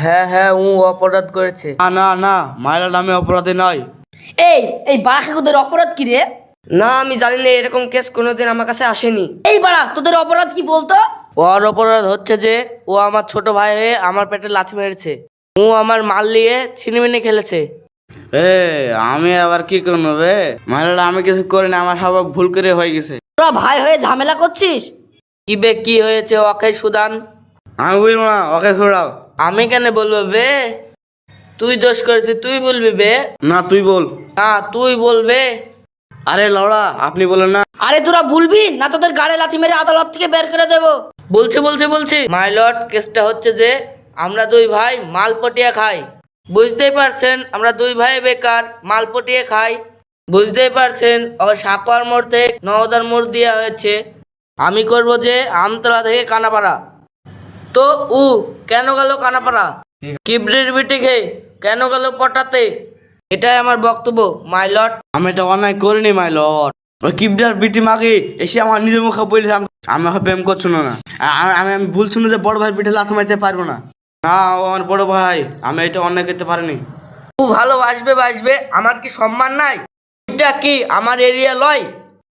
হ্যাঁ হ্যাঁ, ও অপরাধ করেছে। না না না, মাইলট আমি অপরাধী নয়। এই এই বাড়া তোদের অপরাধ কি রে? না, আমি জানি না, এরকম কেস কোনোদিন আমার কাছে আসেনি। এই বাড়া তোদের অপরাধ কি বলতো? ওর অপরাধ হচ্ছে যে ও আমার ছোট ভাই হয়ে আমার পেটে লাথি মেরেছে। ও আমার মাল নিয়ে ছিনিমিনি খেলেছে। এ আমি আবার কি করবো রে? মাইলট আমি কিছু করি না, আমার সব ভুল করে হয়ে গেছে। তোরা ভাই হয়ে ঝামেলা করছিস? কি বে, কি হয়েছে? ওকে সুদান। আমি বুঝবো না, ওকে ঘোরাও। আমি কেন বলবো বে? তুই দোষ করেছিস, তুই বলবি বে। না তুই বল। না তুই বলবে। আরে লড়া, আপনি বলেন না। আরে তোরা বলবি না, তোদের গাড়ে লাথি মেরে আদালত থেকে বের করে দেবো। বলছি মাই লর্ড, কেসটা হচ্ছে যে আমরা দুই ভাই মাল পটিয়ে খাই। বুঝতেই পারছেন, আমরা দুই ভাই বেকার মাল পটিয়ে খাই। বুঝতেই পারছেন, ওর সাকোয়ার মোড় থেকে নওদার মোড় দেওয়া হয়েছে। আমি করব যে আমতলা থেকে কানাপাড়া। তো উ কেন গেল কানাপাড়া? কিবরির বিটি খেয়ে কেন গেল পটাতে? এটাই আমার বক্তব্য মাই লর্ড। আমি এটা অন্যায় করিনি মাইলট। ওই কিবডার বিটি মাকে এসে আমার নিজের মুখে বলেছে আমি ওকে প্রেম করছো না। আমি আমি ভুল শুনে যে বড় ভাই পিঠে লাথ মারতে পারবো না। না, ও আমার বড় ভাই, আমি এটা অন্যায় করতে পারিনি। ও ভালোবাসবে, আমার কি সম্মান নাই? এটা কি আমার এরিয়া লয়?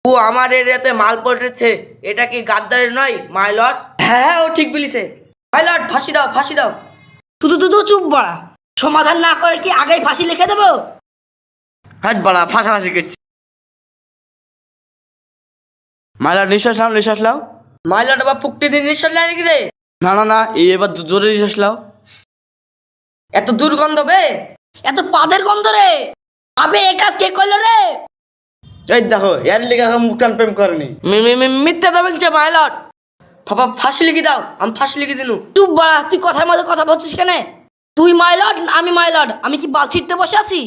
ও আমার এরিয়াতে মাল পড়েছে, এটা কি গাদ্দারি নয় মাই লর্ড? হ্যাঁ হ্যাঁ, ও ঠিক বলিছে। ভাই লর্ড, ফাঁসি দাও, ফাঁসি দাও। তুই চুপ বাড়া। সমাধান না করে কি আগেই ফাঁসি লিখে দেবো? হাট বাড়া, ফাঁসাফাঁসি করছি। মাইলট নিঃশ্বাস নাও, নিঃশ্বাস নাও। ভাই লর্ড, আবার ফুকটি দিন নিঃশ্বাস নেয় নাকি রে? না না না, এই এবার জোরে নিঃশ্বাস নাও। এত দুর্গন্ধ বে। এত পাদের গন্ধ রে। আবে এ কাজ কে করলো রে? এই দেখো, এর লিখে মুখটান প্রেম করেনি। মিথ্যা তো বলছে মাই লর্ড। বাবা ফাঁসি লিখে দাও, আমি ফাঁসি লিখে দিনু। চুপ বাড়া, তুই কথার মধ্যে কথা বলছিস কেন? তুই মাইলট, আমি মাইলট। আমি কি বাল ছিটতে বসে আছি?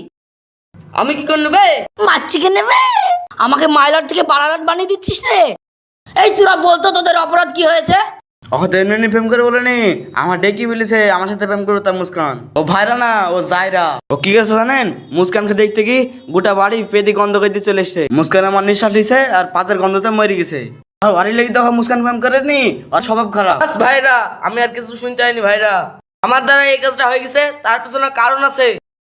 আমি কি করনু বে? মারছি কেন বে? আমাকে মাইলট থেকে বাড়ালট বানিয়ে দিচ্ছিস রে? এই তোরা বলতো তোদের অপরাধ কি হয়েছে? ওকে তো এমনি প্রেম করে বলেনি, আমার ডেকে বলেছে আমার সাথে প্রেম করো। তার মুস্কান ও ভাইরা না, ও জায়রা। ও কি গেছে জানেন? মুস্কানকে দেখতে কি গোটা বাড়ি পেদি গন্ধ করে দিয়ে চলে এসছে। মুস্কান আমার নিঃশ্বাস দিছে আর পাতের গন্ধতে মরে গেছে। আর বাড়ি লেগে দেখো মুস্কান প্রেম করেনি, আর স্বভাব খারাপ। বাস ভাইরা, আমি আর কিছু শুনতে হয়নি ভাইরা। আমার দ্বারা এই কাজটা হয়ে গেছে, তার পিছনে কারণ আছে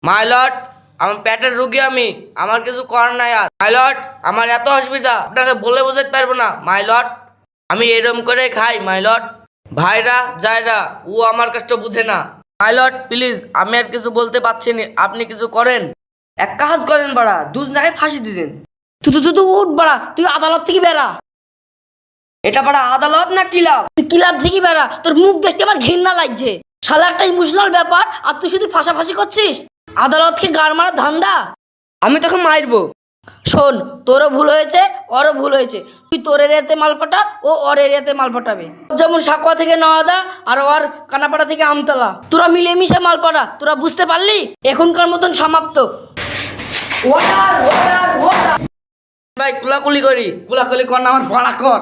মাই লর্ড। আমার পেটের রুগী, আমি আমার কিছু করার নাই। আর মাই লর্ড, আমার এত অসুবিধা আপনাকে বলে বোঝাতে পারবো না মাই লর্ড। আমি এরকম করে খাই মাই লর্ড। ভাইরা যায়রা, ও আমার কষ্ট বুঝে না মাই লর্ড। প্লিজ, আমি আর কিছু বলতে পারছি না, আপনি কিছু করেন। এক কাজ করেন বাড়া, দুজ নাকে ফাঁসি দিতেন। তুই উঠ বাড়া, তুই আদালত থেকে বেড়া। এটা বাড়া আদালত না কিলাব? তুই ক্লাব থেকে বেড়া। তোর মুখ দেখতে আমার ঘৃণা লাগছে। শালা একটা ইমোশনাল ব্যাপার, আর তুই শুধু ফাঁসাফাঁসি করছিস। আদালতকে গাড় মারা ধান্দা। আমি তখন মারবো। শোন, তোরও ভুল হয়েছে, ওরও ভুল হয়েছে। তুই তোর এরিয়াতে মাল পাঠা, ও ওর এরিয়াতে মাল পাঠাবে। যেমন সাকুয়া থেকে নওয়াদা আর ওর কানাপাড়া থেকে আমতলা। তোরা মিলেমিশে মাল পাঠা। তোরা বুঝতে পারলি? এখনকার মতন সমাপ্ত। ভাই কুলাকুলি করি। কুলাকুলি কর না, আমার ভাড়া কর।